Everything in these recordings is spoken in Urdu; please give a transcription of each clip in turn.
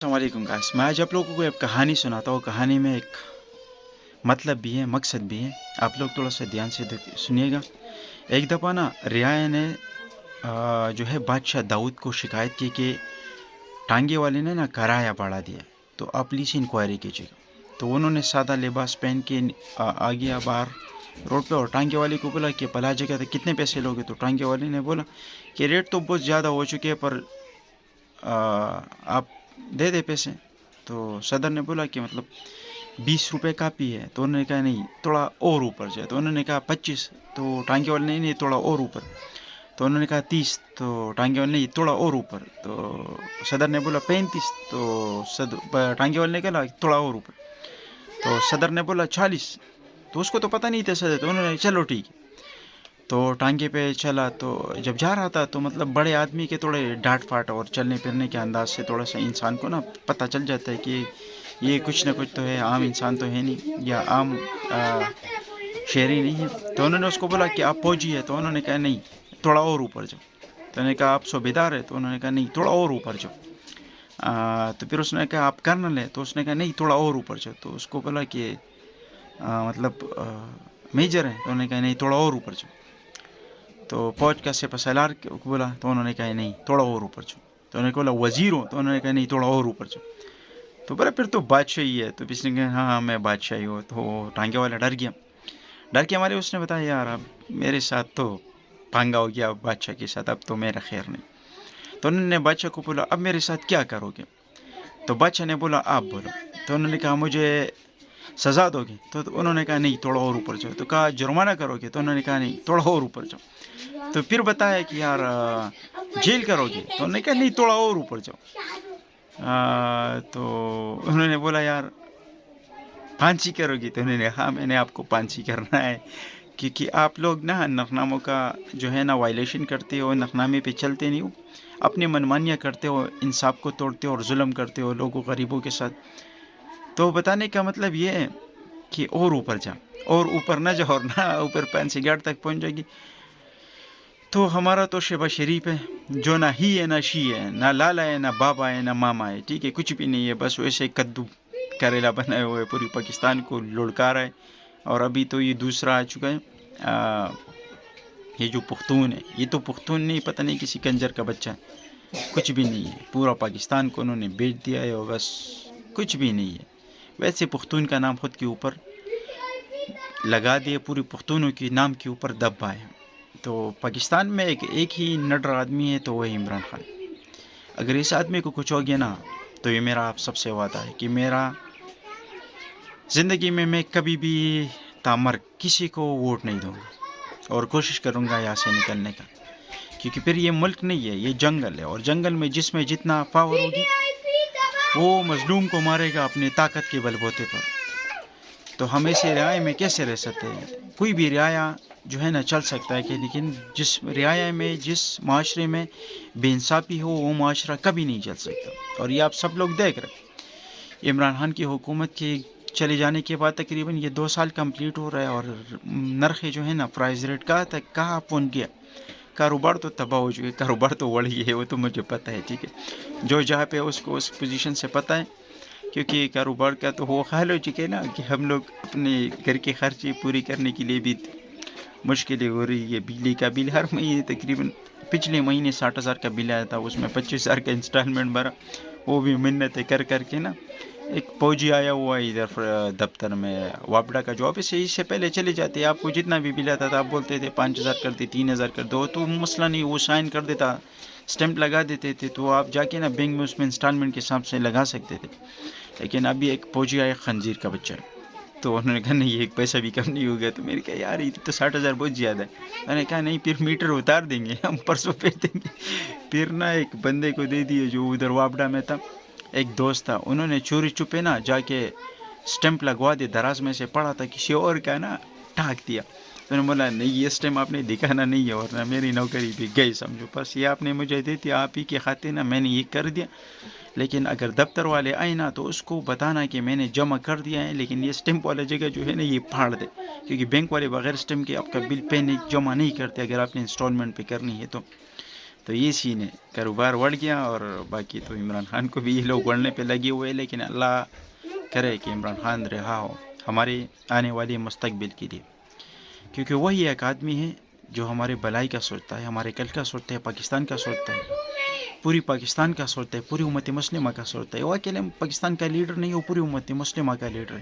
السلام علیکم گائس، میں آج آپ لوگوں کو ایک کہانی سناتا ہوں۔ کہانی میں ایک مطلب بھی ہے، مقصد بھی ہے۔ آپ لوگ تھوڑا سا دھیان سے سنیے گا۔ ایک دفعہ نا رعایا نے جو ہے بادشاہ داؤد کو شکایت کی کہ ٹانگے والے نے نا کرایہ بڑھا دیا، تو آپ پلیز انکوائری کیجیے گا۔ تو انہوں نے سادہ لباس پہن کے آ گیا باہر روڈ پہ، اور ٹانگے والے کو بولا کہ پلا جگہ تھا کتنے پیسے لوگے؟ تو ٹانگے والے نے بولا کہ ریٹ تو بہت زیادہ ہو چکے ہیں، پر آپ دے دے پیسے۔ تو صدر نے بولا کہ مطلب 20 روپے کافی ہے؟ تو انہوں نے کہا نہیں، تھوڑا اور اوپر جائے۔ تو انہوں نے کہا 25۔ تو ٹانگے والے نے نہیں، تھوڑا اور اوپر۔ تو انہوں نے کہا 30۔ تو ٹانگے والے نے تھوڑا اور اوپر۔ تو صدر نے بولا 35۔ تو ٹانگے والے نے کہا تھوڑا اور اوپر۔ تو صدر نے بولا 40۔ تو اس کو تو پتہ نہیں تھا صدر، تو انہوں نے چلو ٹھیک ہے۔ تو ٹانگے پہ چلا، تو جب جا رہا تھا تو مطلب بڑے آدمی کے تھوڑے ڈانٹ پھاٹ اور چلنے پھرنے کے انداز سے تھوڑا سا انسان کو نا پتہ چل جاتا ہے کہ یہ کچھ نہ کچھ تو ہے، عام انسان تو ہے نہیں، یا عام شہری نہیں ہے۔ تو انہوں نے اس کو بولا کہ آپ فوجی ہے؟ تو انہوں نے کہا نہیں، تھوڑا اور اوپر جاؤ۔ تو انہوں نے کہا آپ صوبیدار ہے؟ تو انہوں نے کہا نہیں، تھوڑا اور اوپر جاؤ۔ تو پھر اس نے کہا آپ کرنل ہے؟ تو اس نے کہا نہیں، تھوڑا اور اوپر جاؤ۔ تو اس کو بولا کہ مطلب میجر ہے؟ تو انہوں نے کہا نہیں، تھوڑا اور اوپر جاؤ۔ تو فوج کا سپہ سالار کو بولا، تو انہوں نے کہا نہیں، تھوڑا اور اوپر جاؤ۔ تو انہوں نے بولا وزیر ہوں؟ تو انہوں نے کہا نہیں، تھوڑا اور اوپر جاؤ۔ تو بولا پھر تو بادشاہی ہے؟ تو کسی نے کہا ہاں میں بادشاہی ہوں۔ تو ٹانگے والا ڈر گیا۔ ڈر کے ہمارے اس نے بتایا یار اب میرے ساتھ تو پانگا ہو گیا بادشاہ کے ساتھ، اب تو میرا خیر نہیں۔ تو انہوں نے بادشاہ کو بولا اب میرے ساتھ کیا کرو گے؟ تو بادشاہ نے بولا آپ بولو۔ تو انہوں نے کہا مجھے سزا دو گے؟ تو انہوں نے کہا نہیں، تھوڑا اور اوپر جاؤ۔ تو کہا جرمانہ کرو گے؟ تو انہوں نے کہا نہیں، تھوڑا اور اوپر جاؤ۔ تو پھر بتایا کہ یار جیل کرو گے؟ تو انہوں نے کہا نہیں، تھوڑا اور اوپر جاؤ۔ تو انہوں نے بولا یار پھانسی کرو گی؟ تو انہوں نے ہاں میں نے آپ کو پھانسی کرنا ہے، کیونکہ آپ لوگ نا نقناموں کا جو ہے نا وائلیشن کرتے ہو، نقنامے پہ چلتے نہیں ہو، اپنی منمانیاں کرتے ہو، انصاف کو توڑتے ہو اور ظلم کرتے ہو لوگوں غریبوں کے ساتھ۔ تو بتانے کا مطلب یہ ہے کہ اور اوپر جا، اور اوپر نہ جا، اور نہ اوپر پھانسی گھاٹ تک پہنچ جائے گی۔ تو ہمارا تو شیبہ شریف ہے، جو نہ ہی ہے نہ شی ہے، نہ لالا ہے نہ بابا ہے نہ ماما ہے، ٹھیک ہے، کچھ بھی نہیں ہے، بس ویسے کدو کریلا بنائے ہوئے پوری پاکستان کو لڑکا رہا ہے۔ اور ابھی تو یہ دوسرا آ چکا ہے، یہ جو پختون ہے، یہ تو پختون نہیں، پتہ نہیں کسی کنجر کا بچہ ہے، کچھ بھی نہیں ہے، پورا پاکستان کو انہوں نے بیچ دیا ہے، اور بس کچھ بھی نہیں ہے۔ ویسے پختون کا نام خود کے اوپر لگا دیا، پوری پختونوں کے نام کے اوپر دبا ہے۔ تو پاکستان میں ایک ہی نڈر آدمی ہے، تو وہ عمران خان۔ اگر اس آدمی کو کچھ ہو گیا نا، تو یہ میرا آپ سب سے وعدہ ہے کہ میرا زندگی میں کبھی بھی تامر کسی کو ووٹ نہیں دوں گا، اور کوشش کروں گا یہاں سے نکلنے کا، کیونکہ پھر یہ ملک نہیں ہے، یہ جنگل ہے، اور جنگل میں جس میں جتنا پاور ہوگی وہ مظلوم کو مارے گا اپنے طاقت کے بل بوتے پر۔ تو ہم ایسے رعایا میں کیسے رہ سکتے ہیں؟ کوئی بھی رعایا جو ہے نا چل سکتا ہے، کہ لیکن جس رعایا میں، جس معاشرے میں بے انصافی ہو، وہ معاشرہ کبھی نہیں چل سکتا۔ اور یہ آپ سب لوگ دیکھ رہے، عمران خان کی حکومت کے چلے جانے کے بعد تقریباً یہ 2 سال کمپلیٹ ہو رہا ہے، اور نرخ جو ہے نا پرائز ریٹ کہاں پہنچ گیا؟ کاروبار تو تباہ ہو چکے، کاروبار تو بڑھ گئی ہے، وہ تو مجھے پتہ ہے، ٹھیک ہے، جو جہاں پہ اس کو اس پوزیشن سے پتہ ہے، کیونکہ کاروبار کا تو وہ حال ہو چکے نا کہ ہم لوگ اپنے گھر کے خرچے پوری کرنے کے لیے بھی مشکلیں ہو رہی ہے۔ بجلی کا بل ہر مہینے تقریباً پچھلے مہینے 60,000 کا بل آیا تھا، اس میں 25,000 کا انسٹالمنٹ بھرا، وہ بھی منتیں کر کر کے نا۔ ایک فوجی آیا ہوا ہے ادھر دفتر میں، وابڈا کا جو آفس ہے، اس سے پہلے چلے جاتے، آپ کو جتنا بھی بل آتا تھا آپ بولتے تھے 5,000 کر دے، 3,000 کر دو، تو مسئلہ نہیں، وہ سائن کر دیتا، اسٹیمپ لگا دیتے تھے، تو آپ جا کے نا بینک میں اس میں انسٹالمنٹ کے حساب سے لگا سکتے تھے۔ لیکن ابھی ایک فوجی آیا خنزیر کا بچہ ہے، تو انہوں نے کہا نہیں، ایک پیسہ بھی کم نہیں ہوگا۔ تو میں نے کہا یار یہ تو 60,000 بہت زیادہ ہے۔ میں نے کہا نہیں، پھر میٹر اتار دیں گے ہم، پرسوں پہ دیں گے۔ پھر نا ایک بندے کو دے دیے جو ادھر وابڈا میں تھا، ایک دوست تھا، انہوں نے چوری چھپے نا جا کے اسٹیمپ لگوا دے، دراز میں سے پڑا تھا کسی اور کا نا، ٹھاک دیا۔ تو نے بولا نہیں، یہ اسٹیمپ آپ نے دکھانا نہیں ہے، ورنہ میری نوکری بھی گئی سمجھو، بس یہ آپ نے مجھے دے دیا، آپ ہی کے خاتے نا میں نے یہ کر دیا۔ لیکن اگر دفتر والے آئے نا تو اس کو بتانا کہ میں نے جمع کر دیا ہے، لیکن یہ اسٹیمپ والا جگہ جو ہے نا یہ پھاڑ دے، کیونکہ بینک والے بغیر اسٹیمپ کے آپ کا بل پے نہیں جمع نہیں کرتے اگر آپ نے انسٹالمنٹ پہ کرنی ہے تو۔ تو یہ سین ہے، کاروبار بڑھ گیا، اور باقی تو عمران خان کو بھی یہ لوگ بڑھنے پہ لگے ہوئے، لیکن اللہ کرے کہ عمران خان رہا ہو ہمارے آنے والے مستقبل کے لیے، کیونکہ وہی ایک آدمی ہے جو ہمارے بھلائی کا سوچتا ہے، ہمارے کل کا سوچتا ہے، پاکستان کا سوچتا ہے، پوری پاکستان کا سوچتا ہے، پوری امت مسلمہ کا سوچتا ہے۔ وہ اکیلے پاکستان کا لیڈر نہیں، وہ پوری امت مسلمہ کا لیڈر ہے۔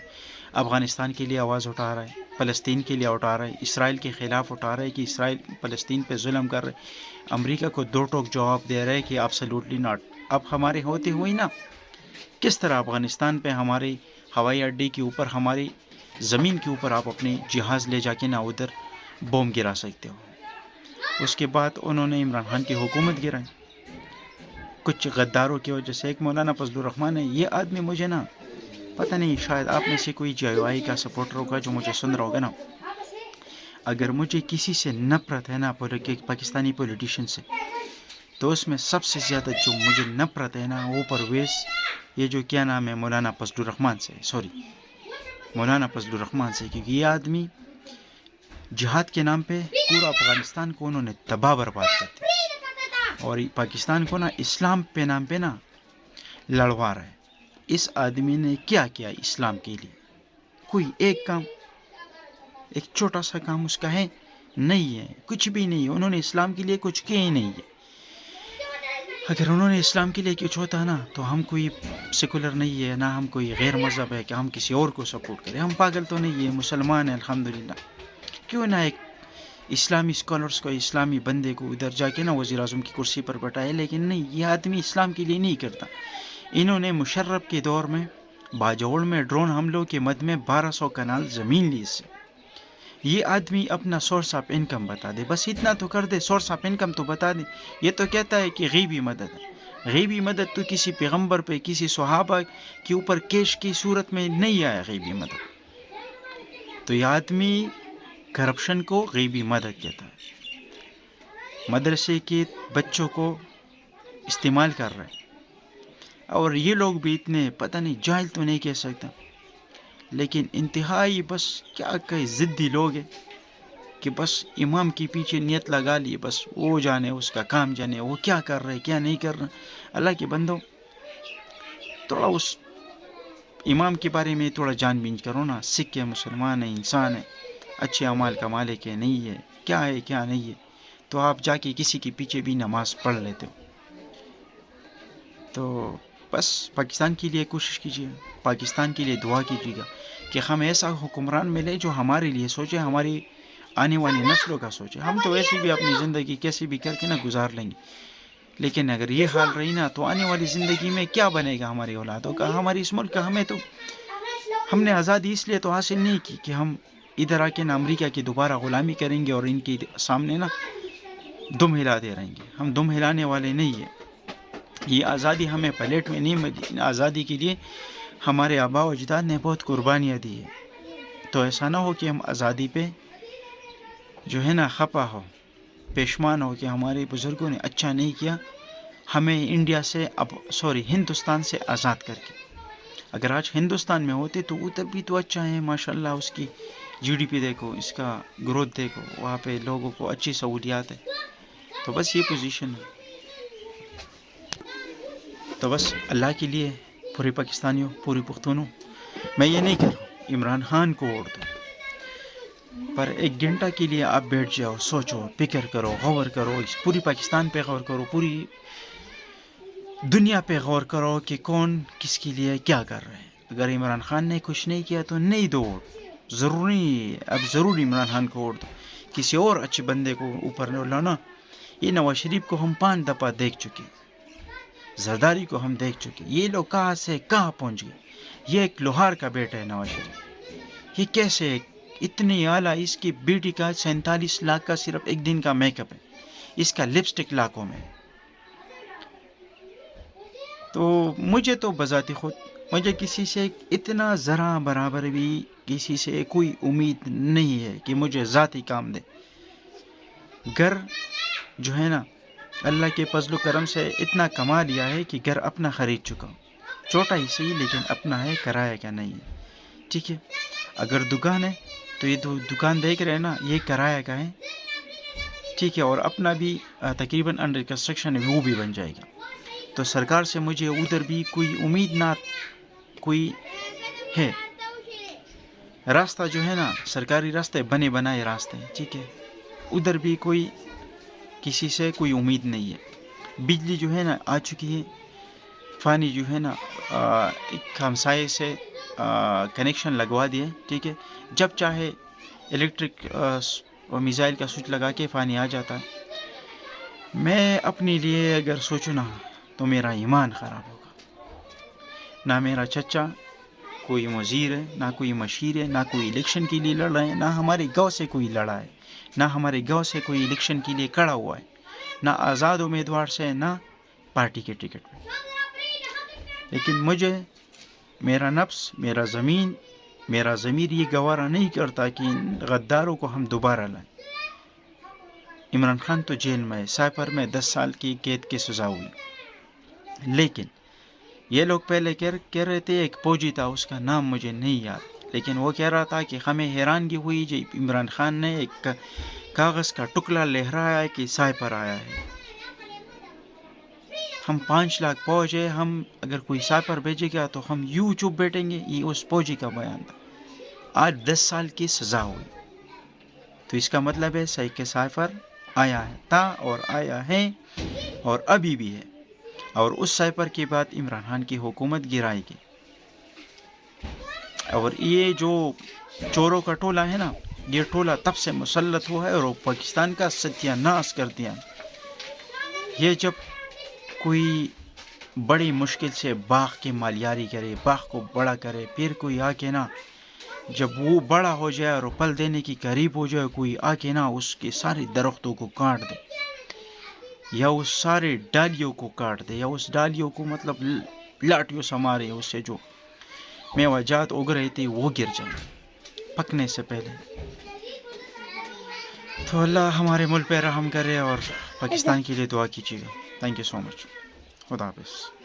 افغانستان کے لیے آواز اٹھا رہا ہے، فلسطین کے لیے اٹھا رہا ہے، اسرائیل کے خلاف اٹھا رہا ہے کہ اسرائیل فلسطین پہ ظلم کر رہے، امریکہ کو دو ٹوک جواب دے رہے ہے کہ ایبسلیوٹلی ناٹ۔ اب ہمارے ہوتے ہوئی نا، کس طرح افغانستان پہ ہمارے ہوائی اڈے کے اوپر، ہماری زمین کے اوپر آپ اپنے جہاز لے جا کے نا ادھر بوم گرا سکتے ہو۔ اس کے بعد انہوں نے عمران خان کی حکومت گرائی کچھ غداروں کی وجہ سے۔ ایک مولانا فضل الرحمان ہے، یہ آدمی مجھے نا پتہ نہیں، شاید آپ میں سے کوئی JOI کا سپورٹر ہوگا جو مجھے سن رہا ہوگا نا، اگر مجھے کسی سے نفرت ہے نا پاکستانی پولیٹیشین سے، تو اس میں سب سے زیادہ جو مجھے نفرت ہے نا وہ پرویز، یہ جو کیا نام ہے، مولانا فضل الرحمان سے، مولانا فضل الرحمان سے، کیونکہ یہ آدمی جہاد کے نام پہ پورا افغانستان کو انہوں نے تباہ برباد کر دیا، اور پاکستان کو نا اسلام پہ نام پہ نا لڑوا رہا ہے۔ اس آدمی نے کیا کیا اسلام کے لیے؟ کوئی ایک کام، ایک چھوٹا سا کام اس کا ہے؟ نہیں ہے، کچھ بھی نہیں ہے۔ انہوں نے اسلام کے لیے کچھ کیا ہی نہیں ہے۔ اگر انہوں نے اسلام کے لیے کچھ ہوتا نا تو ہم کوئی سیکولر نہیں ہے، نہ ہم کوئی غیر مذہب ہے کہ ہم کسی اور کو سپورٹ کریں۔ ہم پاگل تو نہیں ہے، مسلمان ہیں الحمدللہ۔ کیوں نہ ایک اسلامی اسکالرس کو، اسلامی بندے کو ادھر جا کے نا وزیر اعظم کی کرسی پر بٹھائے، لیکن نہیں، یہ آدمی اسلام کے لیے نہیں کرتا۔ انہوں نے مشرف کے دور میں باجوڑ میں ڈرون حملوں کے مد میں 1200 کنال زمین لی سے۔ یہ آدمی اپنا سورس آف انکم بتا دے، بس اتنا تو کر دے، سورس آف انکم تو بتا دے۔ یہ تو کہتا ہے کہ غیبی مدد ہے، غیبی مدد تو کسی پیغمبر پہ، کسی صحابہ کے اوپر کیش کی صورت میں نہیں آیا غیبی مدد۔ تو یہ آدمی کرپشن کو غیبی مدد کہتا ہے، مدرسے کے بچوں کو استعمال کر رہا ہے۔ اور یہ لوگ بھی اتنے پتہ نہیں جاہل تو نہیں کہہ سکتا، لیکن انتہائی بس کیا کہ ضدی لوگ ہیں کہ بس امام کے پیچھے نیت لگا لیے، بس وہ جانے، اس کا کام جانے، وہ کیا کر رہے کیا نہیں کر رہے۔ اللہ کے بندو، تھوڑا اس امام کے بارے میں تھوڑا جان بینج کرو نا۔ سکھ ہے، مسلمان ہے، انسان ہے، اچھے اعمال کا مالک ہے، نہیں ہے، کیا ہے کیا نہیں ہے، تو آپ جا کے کسی کے پیچھے بھی نماز پڑھ لیتے ہو۔ تو بس پاکستان کے لیے کوشش کیجیے، پاکستان کے لیے دعا کیجیے گا کہ ہم ایسا حکمران ملے جو ہمارے لیے سوچے، ہماری آنے والی نسلوں کا سوچے۔ ہم تو ایسے بھی اپنی زندگی کیسے بھی کر کے نا گزار لیں گے، لیکن اگر یہ حال رہی نا تو آنے والی زندگی میں کیا بنے گا ہماری اولادوں کا، ہماری اس ملک کا۔ ہم نے آزادی اس لیے تو حاصل نہیں کی کہ ہم ادھر آ کے نا امریکہ کی دوبارہ غلامی کریں گے اور ان کے سامنے نا دم ہلاتے رہیں گے۔ ہم دم ہلانے والے نہیں ہیں۔ یہ آزادی ہمیں پلیٹ میں نہیں ملی، آزادی کے لیے ہمارے آباء و اجداد نے بہت قربانیاں دی ہیں۔ تو ایسا نہ ہو کہ ہم آزادی پہ جو ہے نا خفا ہو، پیشمان ہو کہ ہمارے بزرگوں نے اچھا نہیں کیا ہمیں انڈیا سے، ہندوستان سے آزاد کر کے۔ اگر آج ہندوستان میں ہوتے تو ادھر بھی تو اچھا ہے، ماشاءاللہ، اس کی GDP دیکھو، اس کا گروتھ دیکھو، وہاں پہ لوگوں کو اچھی سہولیات ہے۔ تو بس یہ پوزیشن ہے۔ تو بس اللہ کے لیے پورے پاکستانیوں، پوری پختونوں، میں یہ نہیں کر رہا ہوں عمران خان کو ووٹ دو، پر ایک گھنٹہ کے لیے آپ بیٹھ جاؤ، سوچو، فکر کرو، غور کرو، اس پوری پاکستان پہ غور کرو، پوری دنیا پہ غور کرو کہ کون کس کے لیے کیا کر رہے ہیں۔ اگر عمران خان نے کچھ نہیں کیا تو نہیں دو ووٹ، ضروری اب ضرور عمران خان کو ووٹ دو، کسی اور اچھے بندے کو اوپر نہ لانا۔ یہ نواز شریف کو ہم 5 دفعہ دیکھ چکے، زرداری کو ہم دیکھ چکے، یہ لوگ کہاں سے کہاں پہنچ گئے۔ یہ ایک لوہار کا بیٹا ہے نواز شریف، یہ کیسے اتنی اعلیٰ، اس کی بیٹی کا 47 لاکھ کا صرف ایک دن کا میک اپ ہے، اس کا لپسٹک لاکھوں میں۔ تو مجھے تو بذات خود مجھے کسی سے اتنا ذرا برابر بھی کسی سے کوئی امید نہیں ہے کہ مجھے ذاتی کام دے۔ گھر جو ہے نا اللہ کے فضل و کرم سے اتنا کما لیا ہے کہ گھر اپنا خرید چکا ہوں، چھوٹا ہی صحیح لیکن اپنا ہے، کرایہ کا نہیں ہے، ٹھیک ہے۔ اگر دکان ہے تو یہ دکان دیکھ رہے ہیں نا، یہ کرایہ کا ہے، ٹھیک ہے، اور اپنا بھی تقریباً انڈر کنسٹرکشن ہے، وہ بھی بن جائے گا. تو سرکار سے مجھے ادھر بھی کوئی امید نہ کوئی ہے. راستہ جو ہے نا سرکاری راستے بنے بنائے راستے، ٹھیک ہے، ادھر بھی کوئی کسی سے کوئی امید نہیں ہے. بجلی جو ہے نا آ چکی ہے، فانی جو ہے نا ایک ہمسائے سے کنیکشن لگوا دیے، ٹھیک ہے، جب چاہے الیکٹرک میزائل کا سوئچ لگا کے فانی آ جاتا ہے. میں اپنے لیے اگر سوچوں نا تو میرا ایمان خراب ہوگا. نہ میرا چچا کوئی وزیر ہے، نہ کوئی مشیر ہے، نہ کوئی الیکشن کے لیے لڑ رہے ہیں، نہ ہمارے گاؤں سے کوئی لڑا ہے، نہ ہمارے گاؤں سے کوئی الیکشن کے لیے کھڑا ہوا ہے، نہ آزاد امیدوار سے، نہ پارٹی کے ٹکٹ پہ. لیکن مجھے میرا نفس، میرا ضمیر یہ گوارا نہیں کرتا کہ ان غداروں کو ہم دوبارہ لائیں. عمران خان تو جیل میں ہے، سائپر میں 10 سال کی قید کی سزا ہوئی. لیکن یہ لوگ پہلے کہہ رہے تھے ایک فوجی تھا، اس کا نام مجھے نہیں یاد، لیکن وہ کہہ رہا تھا کہ ہمیں حیرانگی ہوئی جب عمران خان نے ایک کاغذ کا ٹکڑا لہرایا کہ سائپر آیا ہے. ہم 5 لاکھ فوج ہے، ہم اگر کوئی سائپر بھیجے گا تو ہم یوں چپ بیٹھیں گے. یہ اس فوجی کا بیان تھا. آج 10 سال کی سزا ہوئی. تو اس کا مطلب ہے صحیح کہ سائپر آیا ہے، تھا اور آیا ہے اور ابھی بھی ہے. اور اس سائپر کے بعد عمران خان کی حکومت گرائے گی. اور یہ جو چوروں کا ٹولہ ہے نا، یہ ٹولہ تب سے مسلط ہوا ہے اور وہ پاکستان کا ستیہ ناش کر دیا. یہ جب کوئی بڑی مشکل سے باغ کی مالیاری کرے، باغ کو بڑا کرے، پھر کوئی آ کے نا جب وہ بڑا ہو جائے اور پھل دینے کی قریب ہو جائے، کوئی آ کے نا اس کے سارے درختوں کو کاٹ دے، یا اس سارے ڈالیوں کو کاٹ دے، یا اس ڈالیوں کو مطلب لاٹھیوں سے مارے، اس سے جو میوہ جات اگ رہے تھے وہ گر جائیں پکنے سے پہلے. تو اللہ ہمارے ملک پہ رحم کرے اور پاکستان کے لیے دعا کیجیے گا. تھینک یو سو مچ. خدا حافظ.